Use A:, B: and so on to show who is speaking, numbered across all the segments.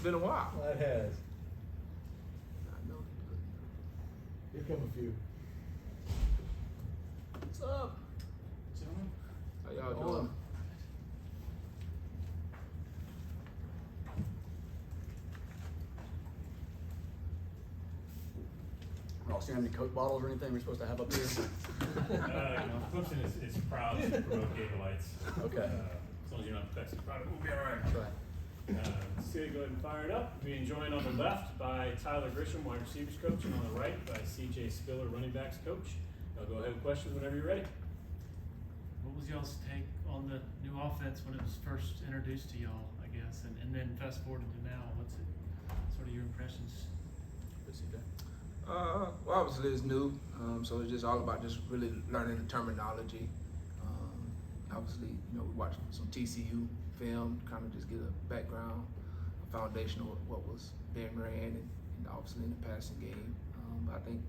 A: been a while.
B: It has.
A: I know.
B: Here come a few.
A: What's up?
C: Gentlemen,
A: How y'all doing?
D: Ross, you have any Coke bottles or anything we're supposed to have up here?
C: Clemson is proud to promote Gator Lights.
D: Okay.
C: As long as you're not infected, probably we'll be all right.
D: That's right.
C: So go ahead and fire it up. Being joined on the left by Tyler Grisham, wide receivers coach, and on the right by CJ Spiller, running backs coach. I'll go ahead with questions whenever you're ready.
E: What was y'all's take on the new offense when it was first introduced to y'all, I guess, and then fast forward to now? What's it, sort of your impressions?
D: Good, CJ.
A: Well, obviously it's new, so it's just all about just really learning the terminology. Obviously, you know, we watched some TCU film, kind of just get a background, a foundation of what was being ran, and obviously in the passing game. But I think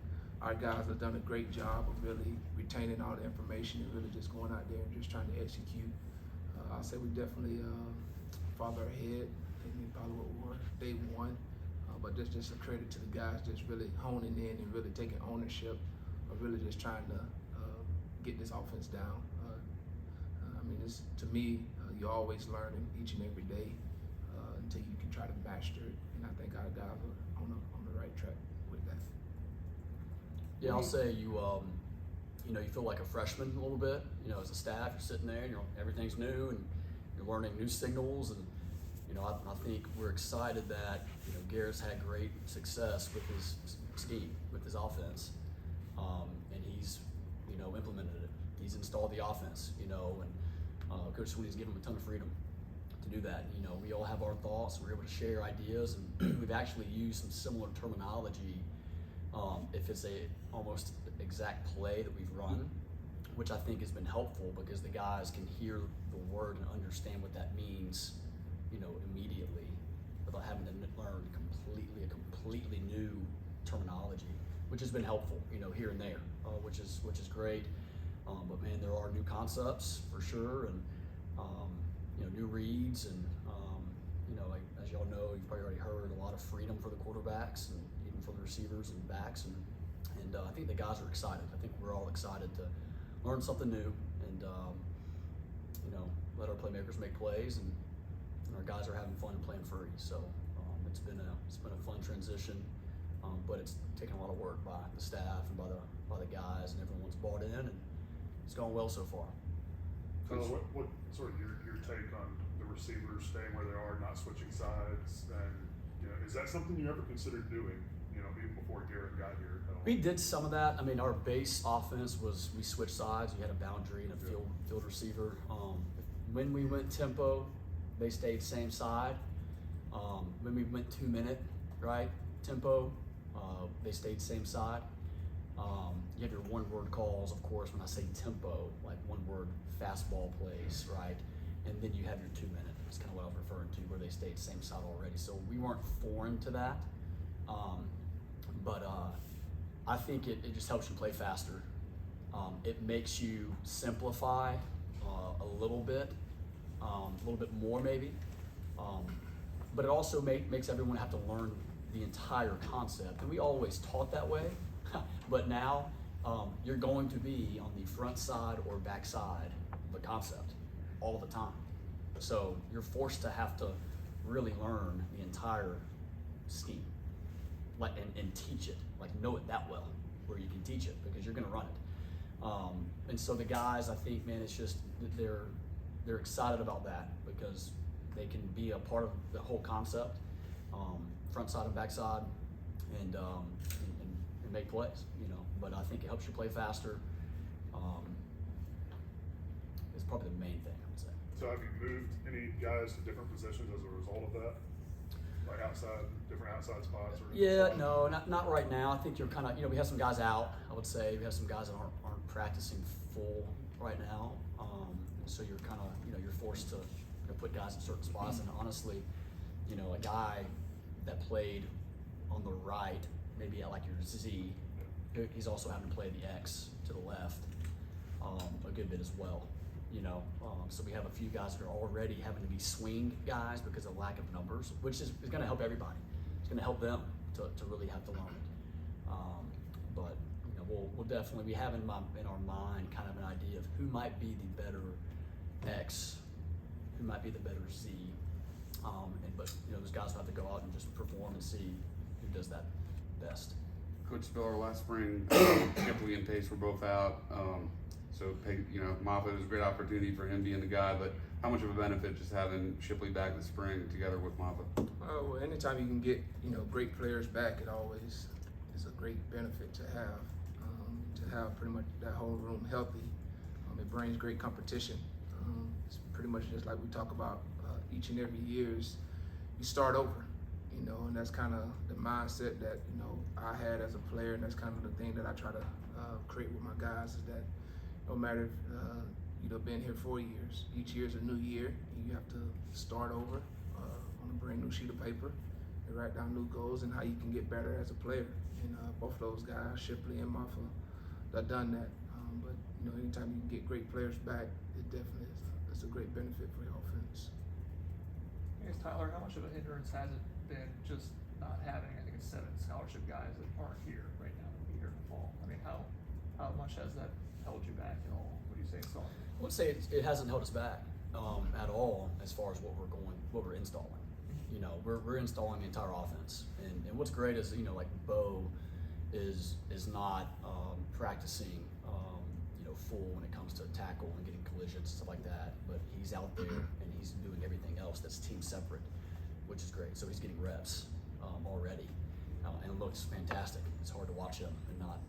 A: our guys have done a great job of really retaining all the information and really just going out there and just trying to execute. I'll say we definitely farther ahead than probably what we were day one. But just a credit to the guys just really honing in and really taking ownership of really just trying to get this offense down. I mean, to me, you're always learning each and every day until you can try to master it. And I think our guys are on the right track with that.
D: Yeah, I'll say you feel like a freshman a little bit. You know, as a staff, you're sitting there, and everything's new, and you're learning new signals. And I think we're excited that Garrett's had great success with his scheme, with his offense, and he's implemented it. He's installed the offense, and Coach Sweeney's given him a ton of freedom to do that. We all have our thoughts. We're able to share ideas, and we've actually used some similar terminology. If it's a almost exact play that we've run, which I think has been helpful because the guys can hear the word and understand what that means, immediately, without having to learn a completely new terminology, which has been helpful, here and there, which is great. But man, there are new concepts for sure, and new reads, and as y'all know, you've probably already heard a lot of freedom for the quarterbacks and even for the receivers and backs, and I think the guys are excited. I think we're all excited to learn something new and let our playmakers make plays, and our guys are having fun and playing free. So it's been a fun transition, but it's taken a lot of work by the staff and by the guys, and everyone's bought in, and it's gone well so far.
F: What sort of your take on the receivers staying where they are, not switching sides, and is that something you ever considered doing? Even before Garrett got here.
D: We did some of that. I mean, our base offense was we switched sides. You had a boundary and a field receiver. When we went tempo, they stayed same side. When we went 2 minute, right, tempo, they stayed same side. You have your one word calls, of course, when I say tempo, like one word fastball plays, right? And then you have your 2 minute. That's kind of what I was referring to, where they stayed same side already. So we weren't foreign to that. But I think it just helps you play faster. It makes you simplify a little bit more maybe. But it also makes everyone have to learn the entire concept. And we always taught that way, but now you're going to be on the front side or back side of the concept all the time. So you're forced to have to really learn the entire scheme. And teach it, know it that well, where you can teach it because you're going to run it. And so the guys, I think, man, it's just they're excited about that because they can be a part of the whole concept, front side and back side, and make plays. But I think it helps you play faster. It's probably the main thing I would say.
F: So have you moved any guys to different positions as a result of that? Like different outside spots? Or
D: Yeah, no, not right now. I think you're kind of, we have some guys out, I would say. We have some guys that aren't practicing full right now. So you're kind of, you're forced to put guys in certain spots. And honestly, a guy that played on the right, maybe at like your Z, he's also having to play the X to the left a good bit as well. So we have a few guys that are already having to be swing guys because of lack of numbers, which is going to help everybody. It's going to help them to really have to learn it. But we'll definitely, we have in our mind kind of an idea of who might be the better X, who might be the better Z. But those guys will have to go out and just perform and see who does that best.
G: Coach Spiller, last spring, Shipley and Pace were both out. So, Moffitt, it was a great opportunity for him being the guy, but how much of a benefit just having Shipley back this spring together with Moffitt?
A: Well, anytime you can get, great players back, it always is a great benefit to have pretty much that whole room healthy. It brings great competition. It's pretty much just like we talk about each and every years, you start over, and that's kind of the mindset that, I had as a player, and that's kind of the thing that I try to create with my guys is that no matter if you've been here 4 years, each year is a new year, and you have to start over on a brand new sheet of paper and write down new goals and how you can get better as a player. And both of those guys, Shipley and Moffitt, have done that. But anytime you can get great players back, it definitely is a great benefit for your offense.
H: I guess, Tyler, how much of a hindrance has it been just not having, I think it's 7 scholarship guys that aren't here right now, that will be here in the fall? I mean, how much has that held you back at all? What do you say, Saul?
D: I would say it hasn't held us back at all as far as what we're installing. We're installing the entire offense, and what's great is like Bo is not practicing full when it comes to tackle and getting collisions and stuff like that, but he's out there and he's doing everything else that's team separate, which is great. So he's getting reps already, and it looks fantastic. It's hard to watch him and not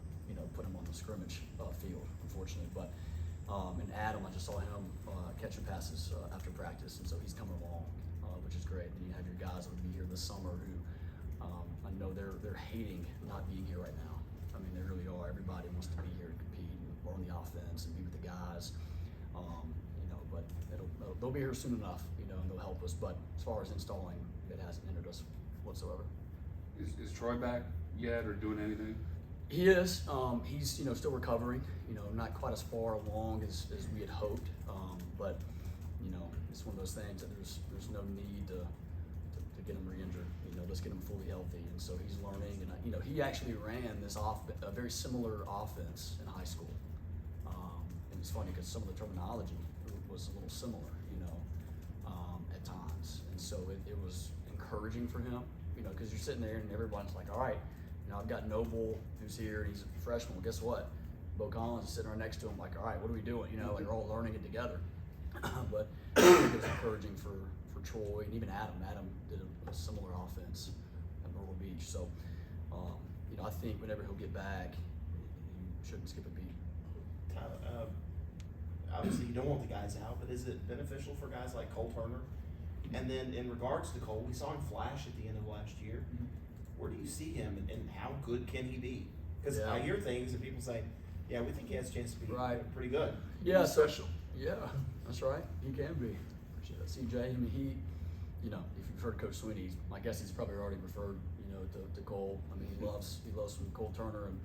D: put him on the scrimmage field, unfortunately. But and Adam, I just saw him catching passes after practice, and so he's coming along, which is great. And you have your guys that will be here this summer who I know they're hating not being here right now. I mean, they really are. Everybody wants to be here and compete and on the offense and be with the guys. But they'll be here soon enough, and they'll help us. But as far as installing, it hasn't hindered us whatsoever.
G: Is Troy back yet or doing anything?
D: He is. He's still recovering. Not quite as far along as we had hoped. But it's one of those things that there's no need to get him re-injured. Let's get him fully healthy. And so he's learning. And he actually ran a very similar offense in high school. And it's funny because some of the terminology was a little similar, at times. And so it was encouraging for him, because you're sitting there and everyone's like, all right, I've got Noble who's here and he's a freshman. Well, guess what? Bo Collins is sitting right next to him like, all right, what are we doing? Like we're all learning it together. But I think it was encouraging for Troy and even Adam. Adam did a similar offense at Myrtle Beach. So, I think whenever he'll get back, he shouldn't skip a beat.
I: Tyler, obviously you don't want the guys out, but is it beneficial for guys like Cole Turner? And then in regards to Cole, we saw him flash at the end of last year. Where do you see him and how good can he be? Because I hear things and people say, yeah, we think he has a chance to be pretty good.
D: Yeah,
A: He's special.
D: Yeah, that's right. He can be. Appreciate that, CJ. I mean, if you've heard Coach Sweeney, I guess he's probably already referred, to Cole. I mean, he loves some Cole Turner, and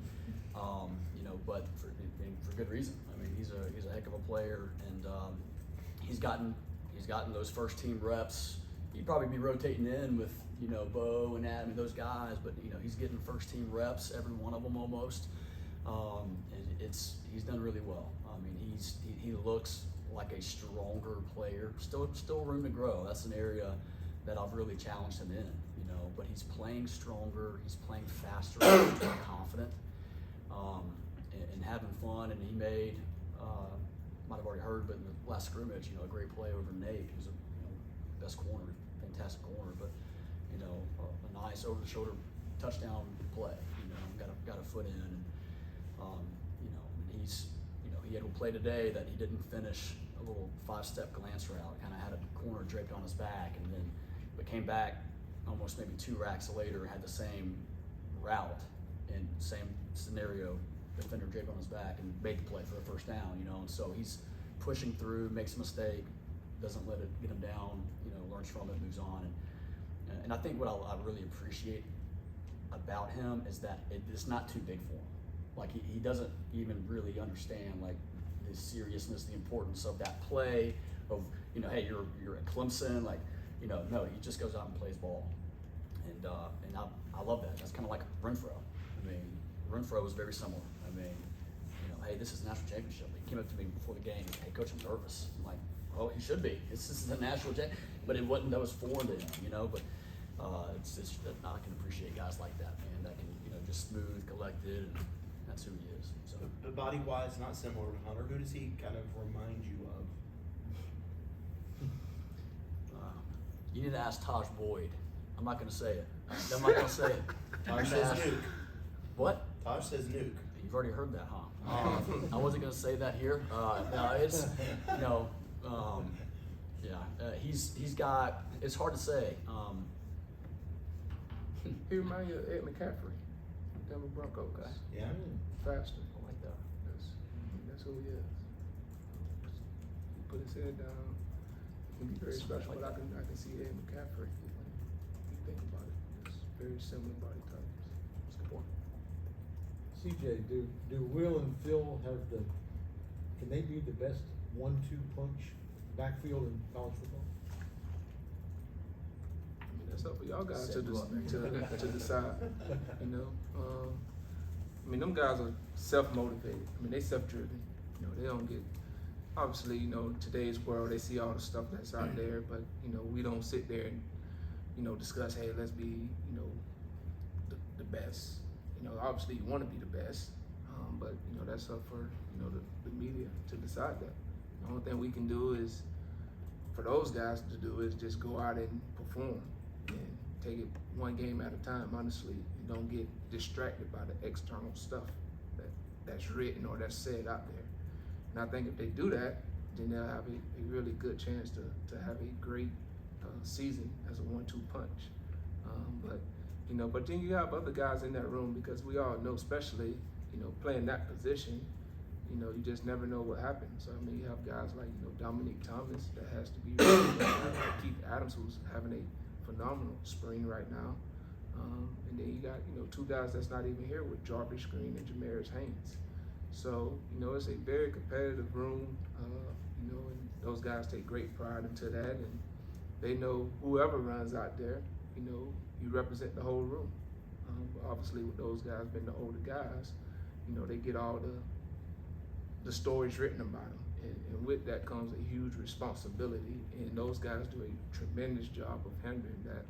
D: but for good reason. I mean, he's a heck of a player, and he's gotten those first team reps. He'd probably be rotating in with Bo and Adam and those guys, but he's getting first team reps, every one of them almost. And he's done really well. I mean, he looks like a stronger player. Still room to grow. That's an area that I've really challenged him in. But he's playing stronger. He's playing faster, more confident, and having fun. And he made, might have already heard, but in the last scrimmage, a great play over Nate, who's a best corner, fantastic corner, but a nice over the shoulder touchdown play. Got a foot in, and he's he had a play today that he didn't finish, a little 5-step glance route, kind of had a corner draped on his back, and then but came back almost maybe 2 racks later, had the same route and same scenario, defender draped on his back, and made the play for the first down. And so he's pushing through, makes a mistake, doesn't let it get him down, learns from it, moves on. And I think what I really appreciate about him is that it's not too big for him. Like he doesn't even really understand like his seriousness, the importance of that play, of, you know, hey, you're at Clemson, like, you know, no, he just goes out and plays ball. And I love that. That's kind of like Renfro. I mean, Renfro was very similar. I mean, you know, hey, this is a national championship. He came up to me before the game, hey, coach, I'm nervous. I'm like, oh, he should be. This is a national championship. But it wasn't, that was foreign to him, you know, but it's I can appreciate guys like that, man, that can, you know, just smooth, collected, and that's who he is. So
I: But body-wise, not similar to Hunter. Who does he kind of remind you of?
D: you need to ask Taj Boyd. I'm not gonna say it. I'm not gonna say it.
I: Taj says Nuke.
D: What?
I: Taj says Nuke.
D: You've already heard that, huh? I wasn't gonna say that here. No, it's, you know, he's got. It's hard to say.
A: He reminds you of Ed McCaffrey, Denver Broncos.
D: Okay.
I: Yeah.
A: Faster.
D: I like that.
A: That's who he is. He put his head down. He can be very special, but I can see Ed McCaffrey. If you think about it, it's very similar body types.
D: That's a good point.
B: CJ, do Will and Phil can they be the best 1-2 punch backfield in college football?
A: I mean, that's up for y'all guys
D: Set you up, man.
A: to decide. You know, I mean, them guys are self-motivated. I mean, they self-driven. You know, they don't get. Obviously, you know, today's world, they see all the stuff that's out there, but you know, we don't sit there and, you know, discuss. Hey, let's be, you know, the best. You know, obviously, you want to be the best, but you know, that's up for, you know, the media to decide that. The only thing we can do is, for those guys to do, is just go out and perform and take it one game at a time. Honestly, you don't get distracted by the external stuff that's written or that's said out there. And I think if they do that, then they'll have a really good chance to have a great season as a 1-2 punch. But then you have other guys in that room, because we all know, especially, you know, playing that position, you know, you just never know what happens. So, I mean, you have guys like, you know, Dominique Thomas that has to be really good. Keith Adams, who's having a phenomenal spring right now. And then you got, you know, two guys that's not even here with Jarvis Green and Jamarius Haynes. So, you know, it's a very competitive room, you know, and those guys take great pride into that, and they know whoever runs out there, you know, you represent the whole room. Obviously, with those guys being the older guys, you know, they get all the stories written about them, and with that comes a huge responsibility, and those guys do a tremendous job of handling that.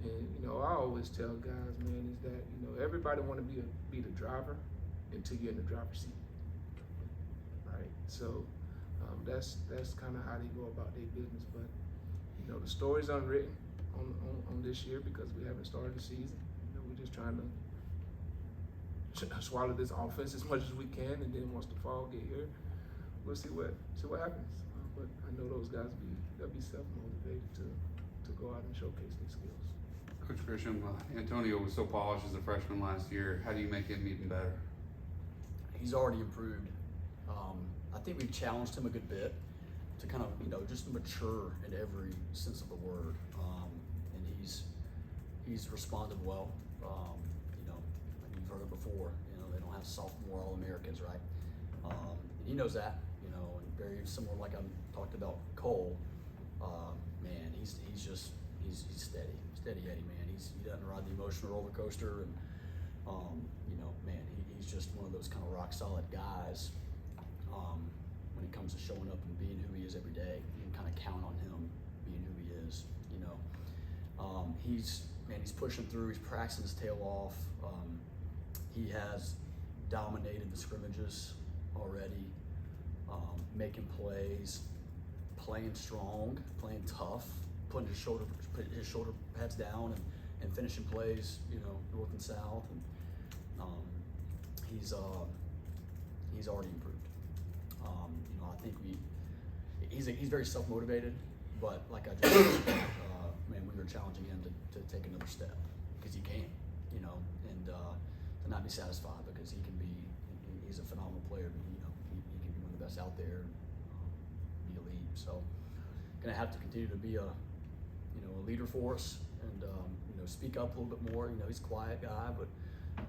A: And, you know, I always tell guys, man, is that, you know, everybody want to be the driver until you're in the driver's seat, right? So that's kind of how they go about their business. But, you know, the story's unwritten on this year, because we haven't started the season. You know, we're just trying to swallow this offense as much as we can, and then once the fall get here, we'll see what happens. But I know those guys they'll be self-motivated to go out and showcase their skills.
G: Coach Grisham, Antonio was so polished as a freshman last year. How do you make him even better?
D: He's already improved. I think we've challenged him a good bit to kind of, you know, just mature in every sense of the word. And he's responded well. You know, you've heard it before. You know, they don't have sophomore All-Americans, right? And he knows that. You know, and very similar, like I talked about Cole. Man, he's steady Eddie, man. He doesn't ride the emotional roller coaster, and you know, man, he's just one of those kind of rock solid guys. When it comes to showing up and being who he is every day, you can kind of count on him being who he is. You know, he's pushing through. He's practicing his tail off. He has dominated the scrimmages already, making plays, playing strong, playing tough, putting his shoulder pads down and finishing plays, you know, north and south. And he's already improved. You know, I think he's very self-motivated, but like I just said, man, we were challenging him to take another step, because he can, you know, and to not be satisfied, because he's a phenomenal player. You know, he can be one of the best out there, be elite. So, gonna have to continue to be a leader for us, and you know, speak up a little bit more. You know, he's a quiet guy, but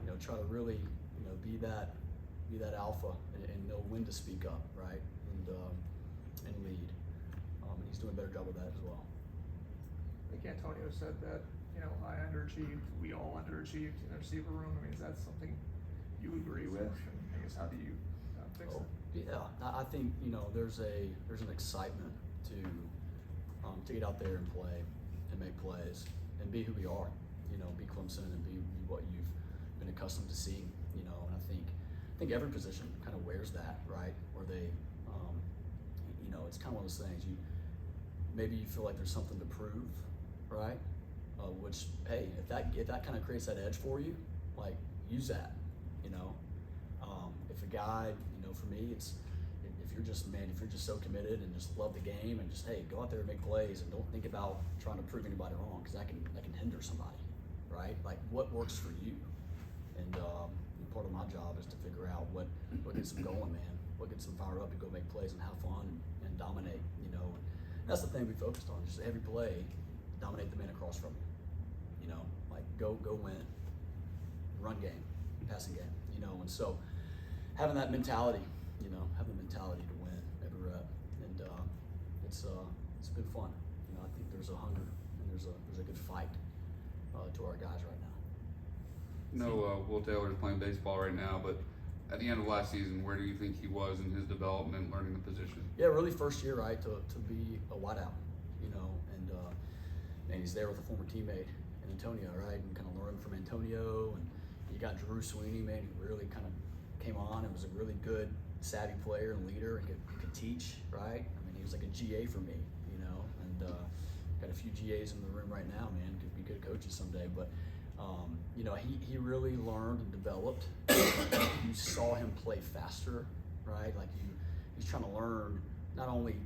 D: you know, try to really, you know, be that be that alpha, and know when to speak up, right, and lead. And he's doing a better job of that as well.
H: I think Antonio said that, you know, I underachieved, we all underachieved in the receiver room. I mean, is that something you agree with? And I guess how do you fix
D: Oh,
H: it?
D: yeah, I think, you know, there's an excitement to get out there and play and make plays and be who we are, you know, be Clemson and be what you've been accustomed to seeing, you know. And I think every position kind of wears that, right? Where they, you know, it's kind of one of those things. Maybe you feel like there's something to prove, right? Which, hey, if that kind of creates that edge for you, like, use that, you know. If a guy, you know, for me, it's if you're just so committed and just love the game and just, hey, go out there and make plays and don't think about trying to prove anybody wrong, because that can hinder somebody, right? Like, what works for you? And part of my job is to figure out what gets them going, man. What gets them fired up to go make plays and have fun and dominate, you know. And that's the thing we focused on, just every play, dominate the man across from you. You know, like go win. Run game, passing game, you know. And so having that mentality, you know, having the mentality to win every rep, and it's been fun. You know, I think there's a hunger and there's a good fight to our guys right now.
G: No, Will Taylor's playing baseball right now, but at the end of last season, where do you think he was in his development, learning the position?
D: Yeah, really first year, right, to be a wideout, you know, and he's there with a former teammate in Antonio, right, and kind of learned from Antonio. And you got Drew Sweeney, man, who really kind of came on and was a really good, savvy player and leader and could teach, right? I mean, he was like a GA for me, you know, and got a few GAs in the room right now, man, could be good coaches someday. But you know, he really learned and developed. You saw him play faster, right? Like he's trying to learn not only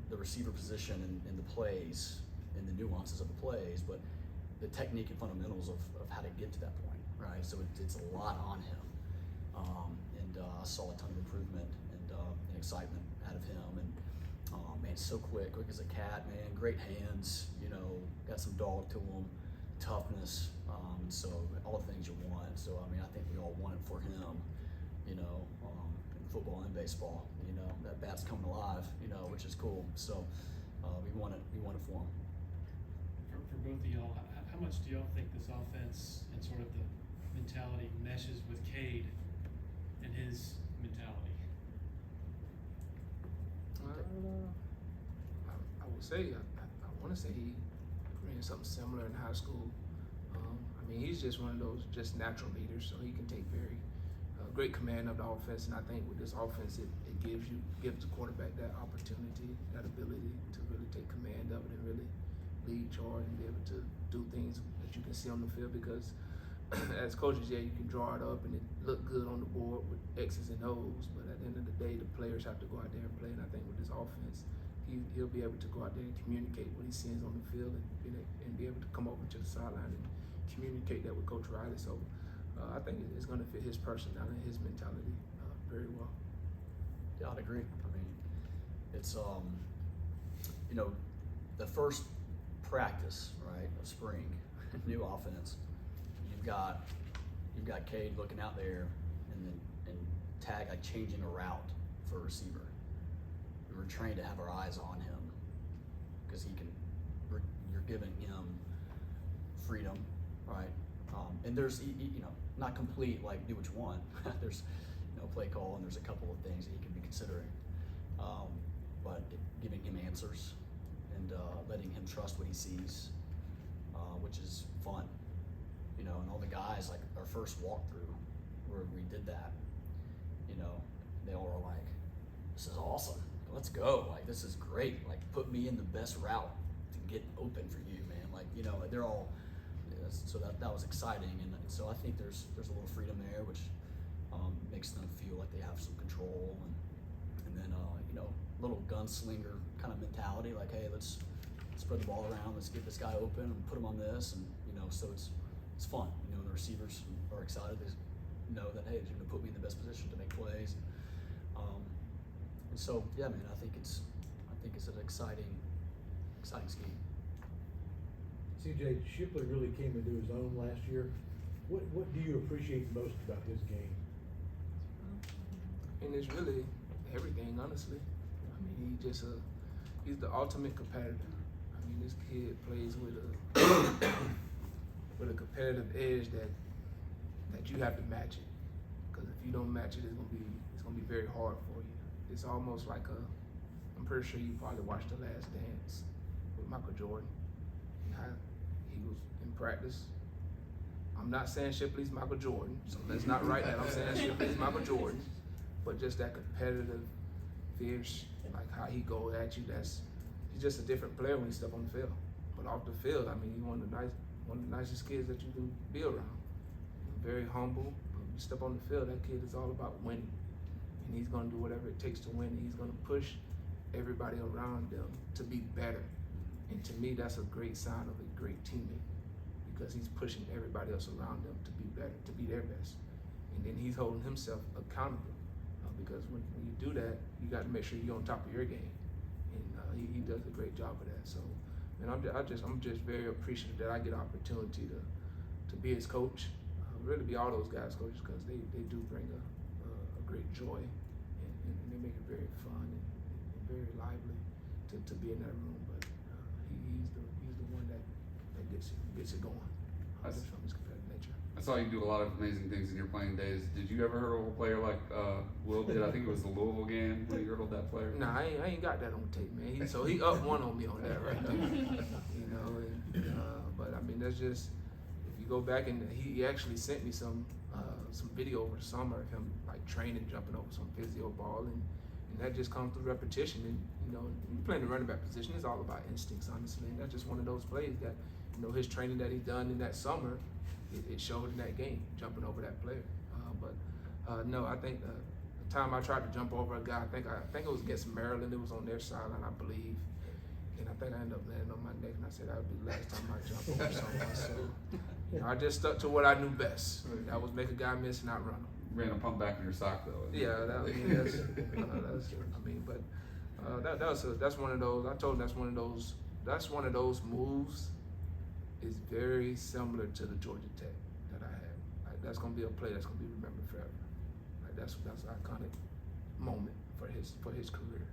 D: the receiver position and the plays and the nuances of the plays, but the technique and fundamentals of how to get to that point, right? So it's a lot on him. And I saw a ton of improvement and excitement out of him. And man, so quick as a cat, man, great hands, you know, got some dog to him, toughness, and so all the things you want. So I mean, I think we all want it for him, you know, in football and baseball. You know, that bat's coming alive, you know, which is cool. So we want it for him.
E: For both of y'all, how much do y'all think this offense and sort of the mentality meshes with Cade and his mentality?
A: I would say I want to say he ran something similar in high school. I mean, he's just one of those just natural leaders, so he can take very great command of the offense. And I think with this offense, it gives the quarterback that opportunity, that ability to really take command of it and really lead, charge, and be able to do things that you can see on the field. Because as coaches, yeah, you can draw it up and it look good on the board with X's and O's, but at the end of the day, the players have to go out there and play. And I think with this offense, he'll be able to go out there and communicate what he sees on the field and be able to come over to the sideline and communicate that with Coach Riley. So I think it's going to fit his personality and his mentality very well.
D: Yeah, I'd agree. I mean, it's you know, the first practice, right, of spring, new offense. You've got Cade looking out there and tag like changing a route for a receiver. We were trained to have our eyes on him because you're giving him freedom, right? And there's you know, not complete like do what you want. There's play call and there's a couple of things that he can be considering, but giving him answers and letting him trust what he sees, which is fun, you know. And all the guys, like our first walkthrough where we did that, you know, they all were like, "This is awesome. Let's go. Like, this is great. Like, put me in the best route to get open for you, man." Like, you know, they're all, so that was exciting. And so I think there's a little freedom there, which makes them feel like they have some control. And then, you know, little gunslinger kind of mentality, like, hey, let's spread the ball around. Let's get this guy open and put him on this. And, you know, so it's fun. You know, the receivers are excited. They know that, hey, he's going to put me in the best position to make plays. And so, yeah, man, I think it's an exciting scheme.
B: CJ, Shipley really came into his own last year. What do you appreciate most about his game?
A: and it's really everything, honestly. I mean, he's the ultimate competitor. I mean, this kid plays with a competitive edge that you have to match it. Because if you don't match it, it's gonna be very hard for you. It's almost like I'm pretty sure you probably watched The Last Dance with Michael Jordan. How he was in practice. I'm not saying Shipley's Michael Jordan, so let's not write that. I'm saying Shipley's Michael Jordan, but just that competitive, fierce, like how he go at you. He's just a different player when he step on the field. But off the field, I mean, he's one of the nicest kids that you can be around. Very humble. But when you step on the field, that kid is all about winning, and he's gonna do whatever it takes to win. He's gonna push everybody around them to be better. And to me, that's a great sign of a great teammate, because he's pushing everybody else around them to be better, to be their best. And then he's holding himself accountable, because when you do that, you got to make sure you're on top of your game. And he does a great job of that. So, and I'm just very appreciative that I get an opportunity to be his coach, really be all those guys' coaches, because they do bring a great joy, and they make it very fun and very lively to be in that room. But he's the one that gets it going, just from his competitive nature.
G: I saw you do a lot of amazing things in your playing days. Did you ever hurdle a player like Will did? I think it was the Louisville game when he hurdled that player.
A: Nah, I ain't got that on tape, man. He up one on me on that right there. You know, but I mean, that's just, if you go back, and he actually sent me some video over the summer of him like training, jumping over some physio ball, and that just comes through repetition. And you know, when you're playing the running back position, it's all about instincts, honestly. And that's just one of those plays that, you know, his training that he's done in that summer, it showed in that game, jumping over that player. No, I think the time I tried to jump over a guy, I think it was against Maryland. It was on their sideline, I believe. And I think I ended up landing on my neck, and I said that would be the last time I jumped over someone. So, you know, I just stuck to what I knew best. That was make a guy miss and not run him.
G: Ran a pump back in your sock though.
A: Yeah, that's one of those. I told him that's one of those moves. Is very similar to the Georgia Tech that I had. Like, that's gonna be a play that's gonna be remembered forever. Like that's an iconic moment for his career,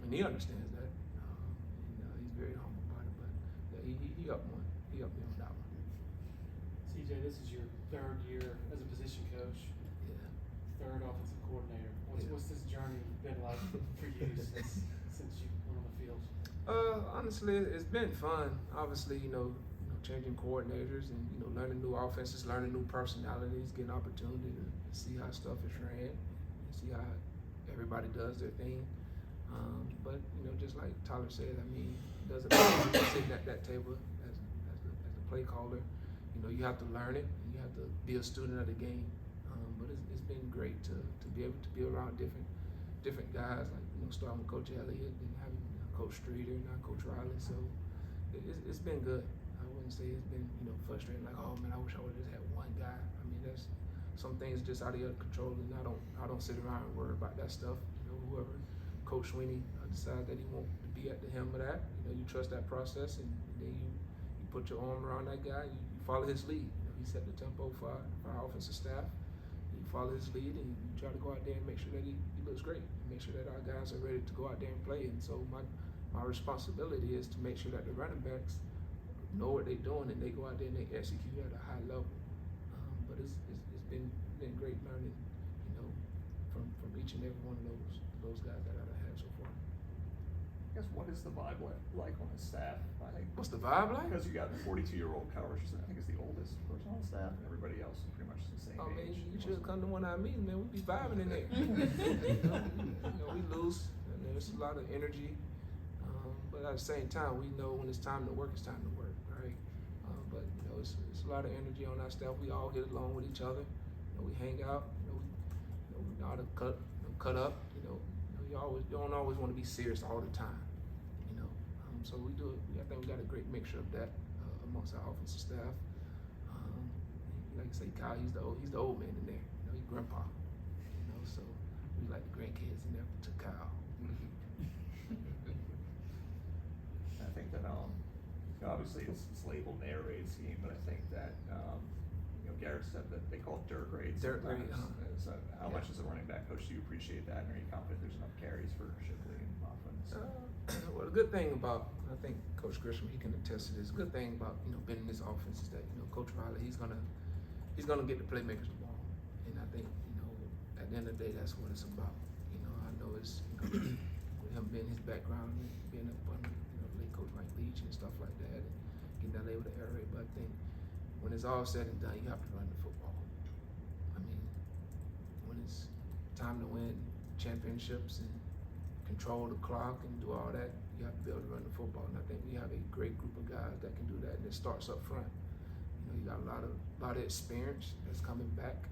A: and he understands that. He's very humble about it, but yeah, he up one. He up me on that one.
E: CJ, this is your third year as a position coach,
A: Yeah.
E: third offensive coordinator.
A: Yeah.
E: What's this journey been like for you since you went on the field?
A: Honestly, it's been fun. Obviously, you know, changing coordinators and, you know, learning new offenses, learning new personalities, getting opportunity to see how stuff is ran, and see how everybody does their thing. But you know, just like Tyler said, I mean, it doesn't matter sitting at that table as the play caller. You know, you have to learn it, and you have to be a student of the game. But it's been great to be able to be around different guys, like, you know, starting with Coach Elliott and having Coach Streeter and now Coach Riley. So it's been good. I wouldn't say it's been, you know, frustrating, like, oh man, I wish I would have just had one guy. I mean, there's some things just out of your control, and I don't sit around and worry about that stuff. You know, whoever Coach Sweeney decides that he wants to be at the helm of that, you know, you trust that process, and then you put your arm around that guy, you follow his lead. You know, he set the tempo for our offensive staff. You follow his lead, and you try to go out there and make sure that he looks great, and make sure that our guys are ready to go out there and play. And so my responsibility is to make sure that the running backs know what they're doing, and they go out there and they execute at a high level. But it's been great learning, you know, from each and every one of those guys that I've had so far.
H: I guess, what is the vibe like on his staff? I think.
A: What's the vibe like?
H: Because you got the 42-year-old Kyle Richardson, I think is the oldest person on the staff, and everybody else is pretty much the same
A: Oh man,
H: age.
A: you should have come to one of our meetings, man. We'd be vibing in there. you know, we loose, and there's a lot of energy. But at the same time, we know when it's time to work, it's time to work, right? But you know, it's a lot of energy on our staff. We all get along with each other. You know, we hang out. We know how to cut up. You don't always want to be serious all the time. You know, so we do it. I think we got a great mixture of that amongst our offensive staff. Like I say, Kyle, he's the old man in there. You know, he's grandpa. You know, so we like the grandkids in there to Kyle.
H: I think that obviously it's labeled an air raid scheme, but I think that Garrett said that they call it dirt grades.
A: Dirt grade,
H: sometimes. So how
A: Yeah.
H: much as a running back coach do you appreciate that, and are you confident there's enough carries for Shipley and Muffin?
A: Well, the good thing about, I think Coach Grisham, he can attest to this. The good thing about, being in this offense is that, Coach Riley, he's gonna get the playmakers the ball. And I think, at the end of the day, that's what it's about. I know it's, with him being his background, and being up under, late Coach Mike Leach and stuff like that, and getting that label to air raid. But I think when it's all said and done, you have to run the football. I mean, when it's time to win championships and control the clock and do all that, you have to be able to run the football. And I think we have a great group of guys that can do that, and it starts up front. You got a lot of experience that's coming back,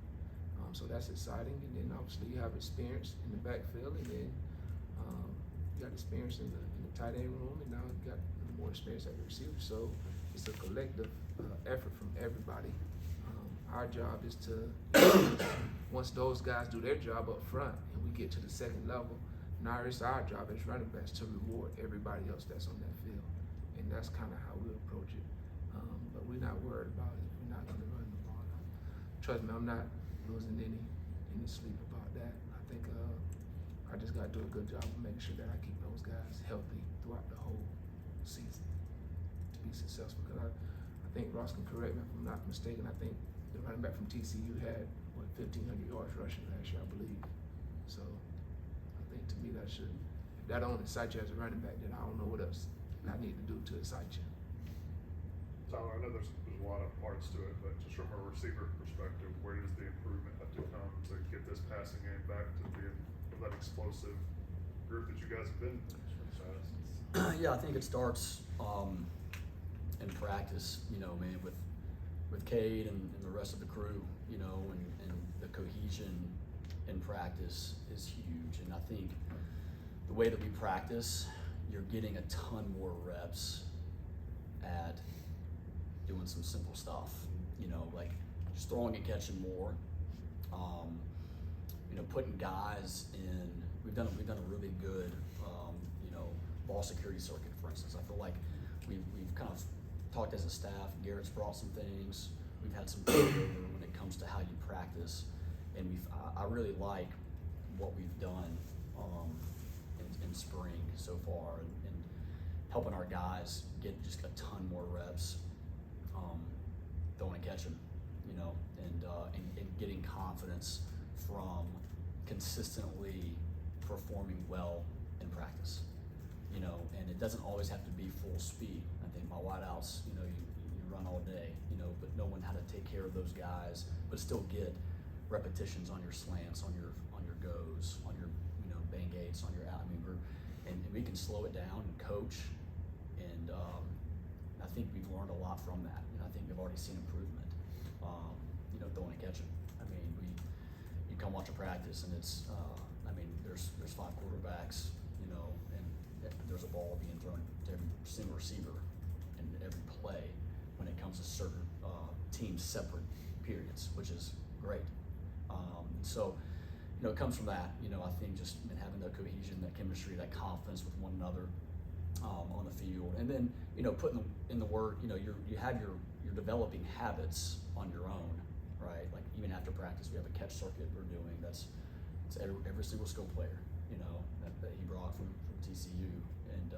A: so that's exciting. And then obviously you have experience in the backfield, and then you got experience in the tight end room, and now you got more experience at the receiver. So it's a collective effort from everybody. Our job is to, once those guys do their job up front and we get to the second level, now it's our job as running backs to reward everybody else that's on that field. And that's kind of how we approach it. But we're not worried about it. We're not going to run the ball. Trust me, I'm not losing any sleep about that. I think I just got to do a good job of making sure that I keep those guys healthy throughout the whole season to be successful. Because I think Ross can correct me if I'm not mistaken. I think the running back from TCU had, 1,500 yards rushing last year, I believe. So I think to me that should, if that don't excite you as a running back, then I don't know what else I need to do to excite you.
F: Tyler, I know there's a lot of parts to it, but just from a receiver perspective, where does the improvement have to come to get this passing game back to being that explosive group that you guys have been since?
D: Yeah, I think it starts in practice, man, with Cade and the rest of the crew, and the cohesion in practice is huge. And I think the way that we practice, you're getting a ton more reps at doing some simple stuff, like just throwing and catching more, putting guys in. We've done a really good, ball security circuit, for instance. I feel like we've kind of talked as a staff. Garrett's brought some things. We've had some when it comes to how you practice, and I really like what we've done in spring so far, and helping our guys get just a ton more reps throwing and catching, and getting confidence from consistently performing well in practice, and it doesn't always have to be full speed. I think my wideouts, you run all day, but knowing how to take care of those guys, but still get repetitions on your slants, on your goes, on your bang gates, on your out. I mean, and we can slow it down and coach, and I think we've learned a lot from that. I think we've already seen improvement. Throwing and catching. I mean, you come watch a practice, and it's there's 5 quarterbacks, and there's a ball being thrown to every single receiver in every play when it comes to certain teams' separate periods, which is great. So, it comes from that. I think just having the cohesion, that chemistry, that confidence with one another on the field, and then putting in the work. You're developing habits on your own, right? Like even after practice, we have a catch circuit we're doing. It's every single skill player, that he brought from TCU, and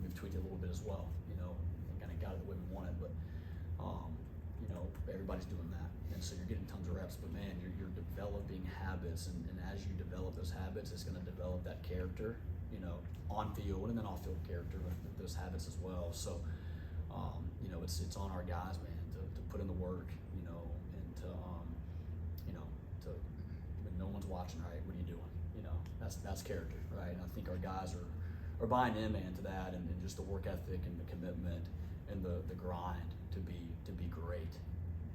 D: we've tweaked it a little bit as well, and kind of got it the way we wanted. But everybody's doing that, and so you're getting tons of reps. But man, you're developing habits, and as you develop those habits, it's going to develop that character, on field and then off field character with those habits as well. So. It's on our guys, man, to put in the work, and to when no one's watching, right? What are you doing? That's character, right? And I think our guys are buying in, man, to that, and just the work ethic and the commitment and the grind to be great.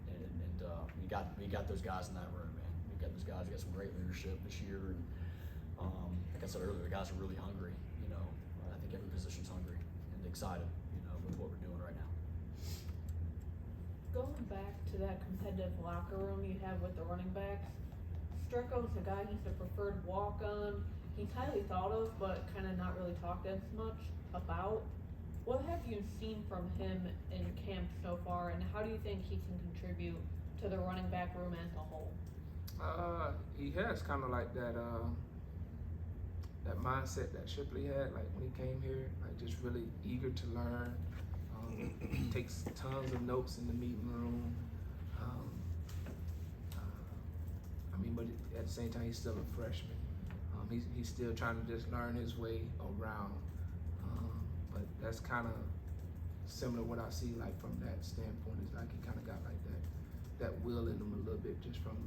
D: And we got those guys in that room, man. We got those guys. We got some great leadership this year, and like I said earlier, the guys are really hungry. I think every position's hungry and excited, with what we're doing right now.
J: Going back to that competitive locker room you have with the running backs, Strecko's a guy he's the preferred walk-on. He's highly thought of, but kind of not really talked as much about. What have you seen from him in camp so far, and how do you think he can contribute to the running back room as a whole?
A: He has kind of like that that mindset that Shipley had, like when he came here, like just really eager to learn. Takes tons of notes in the meeting room. But at the same time, he's still a freshman. He's still trying to just learn his way around. But that's kind of similar what I see like from that standpoint is like he kind of got like that will in him a little bit just from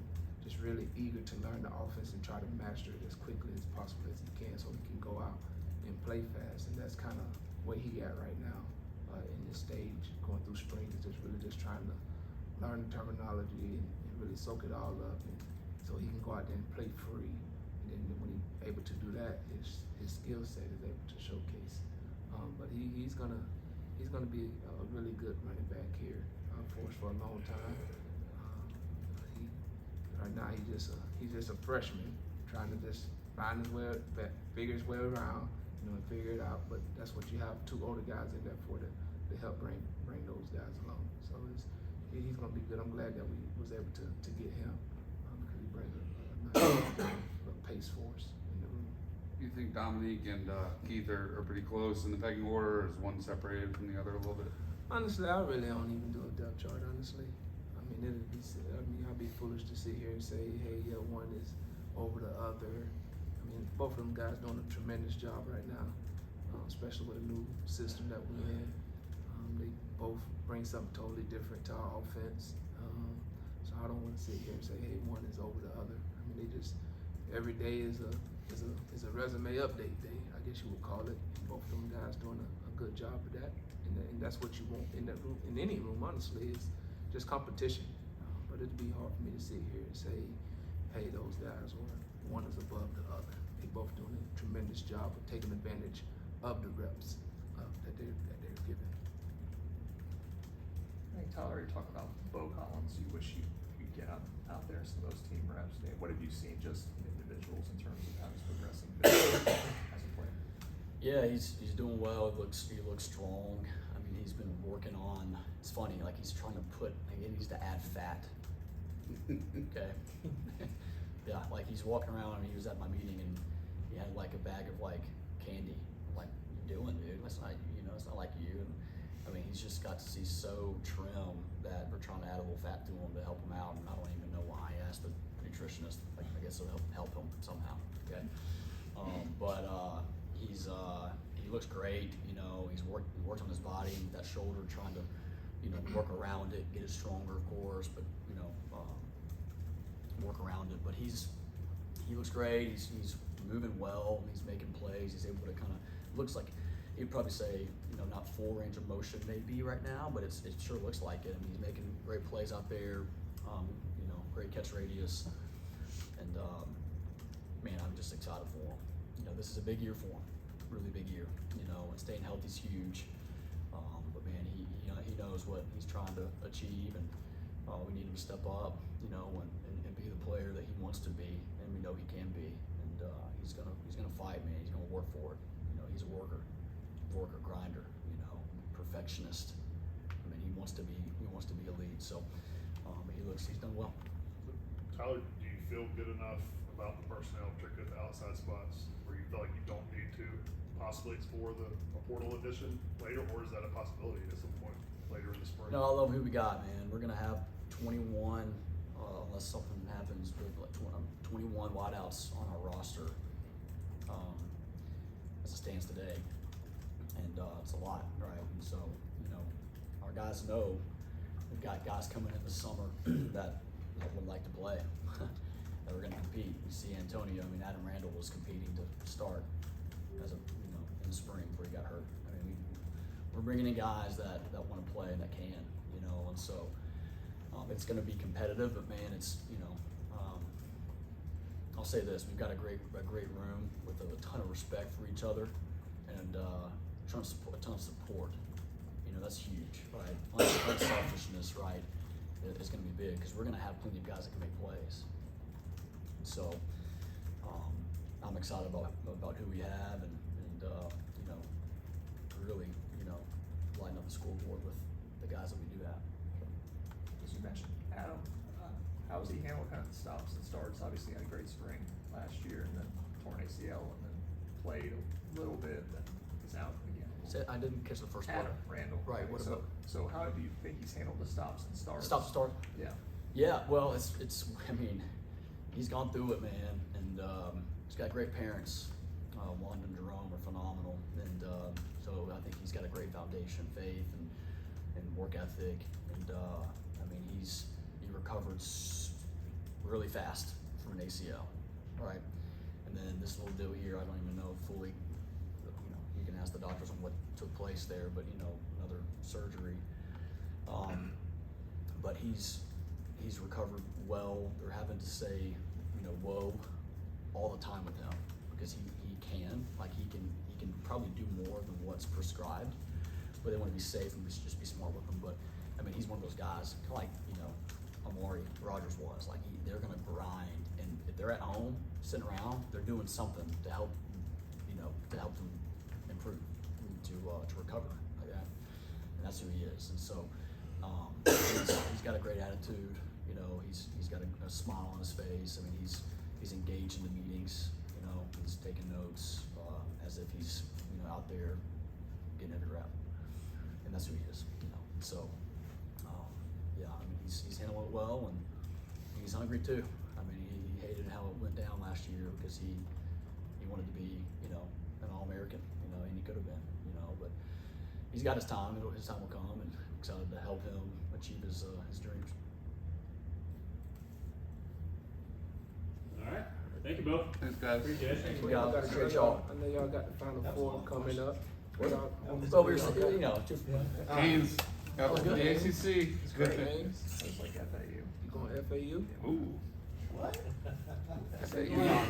A: just really eager to learn the offense and try to master it as quickly as possible as he can so he can go out and play fast. And that's kind of where he at right now in this stage going through spring is just really just trying to learn the terminology and really soak it all up and so he can go out there and play free. And then when he's able to do that, his skill set is able to showcase. But he's gonna be a really good running back here for us for a long time. Right now he's just a freshman trying to just find his way, figure his way around, and figure it out. But that's what you have two older guys in there for to help bring those guys along. So he's gonna be good. I'm glad that we was able to get him because he brings a nice pace for us in the room.
G: You think Dominique and Keith are pretty close in the pecking order, or is one separated from the other a little bit?
A: Honestly, I really don't even do a depth chart. Honestly, I'd be foolish to sit here and say, hey, yeah, one is over the other. Both of them guys doing a tremendous job right now, especially with a new system that we're in. They both bring something totally different to our offense. So I don't want to sit here and say, hey, one is over the other. They just every day is a resume update day, I guess you would call it. And both of them guys doing a good job of that, and that's what you want in that room, in any room, honestly, is just competition. But it'd be hard for me to sit here and say, hey, those guys one is above the other. They both doing a tremendous job of taking advantage of the reps that they're given.
H: I think Tyler, you talk about Bo Collins, you wish you could get out there some of those team reps. What have you seen just in individuals in terms of how he's progressing as a player?
D: Yeah, he's doing well. He looks strong. He's been working on. It's funny, like he's trying to he needs to add fat. Okay. Yeah, like he's walking around. He was at my meeting and he had like a bag of like candy. I'm like, what you doing, dude? That's not it's not like you. And he's just he's so trim that we're trying to add a little fat to him to help him out. And I don't even know why. I asked the nutritionist. Like, I guess it'll help him somehow. Okay. But he looks great. He worked on his body, that shoulder, trying to work around it, get it stronger, of course, but work around it. But he looks great. He's moving well. He's making plays. He's able to kind of looks like he'd probably say not full range of motion maybe right now, but it sure looks like it. He's making great plays out there. Great catch radius, and man, I'm just excited for him. This is a big year for him, really big year. And staying healthy is huge. But man, he knows what he's trying to achieve, and we need him to step up, and be the player that he wants to be, and we know he can be. And he's gonna fight, man. He's gonna work for it. He's a worker, grinder. Perfectionist. He wants to be elite. So he's done well.
F: Tyler, do you feel good enough about the personnel, particularly at the outside spots, where you feel like you don't need to possibly explore a portal addition later, or is that a possibility at some point later in the spring?
D: No, I love who we got, man. We're gonna have 21, unless something happens, with like 21 wideouts on our roster as it stands today, and it's a lot, right? And so our guys know we've got guys coming in this summer that would like to play, that we're gonna compete. You see Antonio. Adam Randall was competing to start as in the spring before he got hurt. We're bringing in guys that want to play and that can, and so it's going to be competitive. But man, it's I'll say this: we've got a great room with a ton of respect for each other and a ton of support. That's huge, right? Unselfishness, right? Is going to be big because we're going to have plenty of guys that can make plays. So I'm excited about who we have and really lighten up the scoreboard with the guys that we do have.
H: As you mentioned, Adam, how was he handling kind of the stops and starts? Obviously, he had a great spring last year, and then torn ACL, and then played a little bit, then he's out again.
D: I didn't catch the first part.
H: Adam Randall.
D: Right, what
H: so,
D: about-
H: So how do you think he's handled the stops and starts?
D: Stop start.
H: Yeah.
D: Yeah, well, it's. I mean, he's gone through it, man, and he's got great parents. Wanda and Jerome are phenomenal, and so I think he's got a great foundation, faith and work ethic, and I mean he recovered really fast from an ACL, right? And then this little deal here, I don't even know fully. You know, you can ask the doctors on what took place there, but you know, another surgery. But he's recovered well. They're having to say, you know, whoa, all the time with him because he can probably do more than what's prescribed, but they want to be safe and just be smart with him. But I mean, he's one of those guys, kind of like, you know, Amari Rogers was. Like they're gonna grind, and if they're at home sitting around, they're doing something to help, you know, to help them improve, to recover like that. And that's who he is. And so he's got a great attitude. You know, he's got a smile on his face. I mean, he's engaged in the meetings. You know, he's taking notes as if he's, you know, out there getting every rep. And that's who he is. You know, so yeah, I mean, he's handling it well, and he's hungry too. I mean, he hated how it went down last year because he wanted to be, you know, an All-American. You know, and he could have been. You know, but he's got his time. His time will come, and I'm excited to help him achieve his dreams.
C: All right. Thank you both.
G: Thanks, guys.
C: Appreciate it.
D: Thank you,
A: Well,
D: guys.
A: y'all got-
D: Appreciate
A: I know
D: y'all.
A: I know y'all got the Final
I: That was a
A: Four
I: long
A: coming
I: question.
A: up. What y'all-
D: Well, we were, you know, just
G: Canes, got
D: Oh,
G: the
D: good.
G: ACC.
A: It's great
G: Good.
A: games.
H: It was like FAU.
A: You going FAU?
G: Ooh.
I: What?
A: FAU.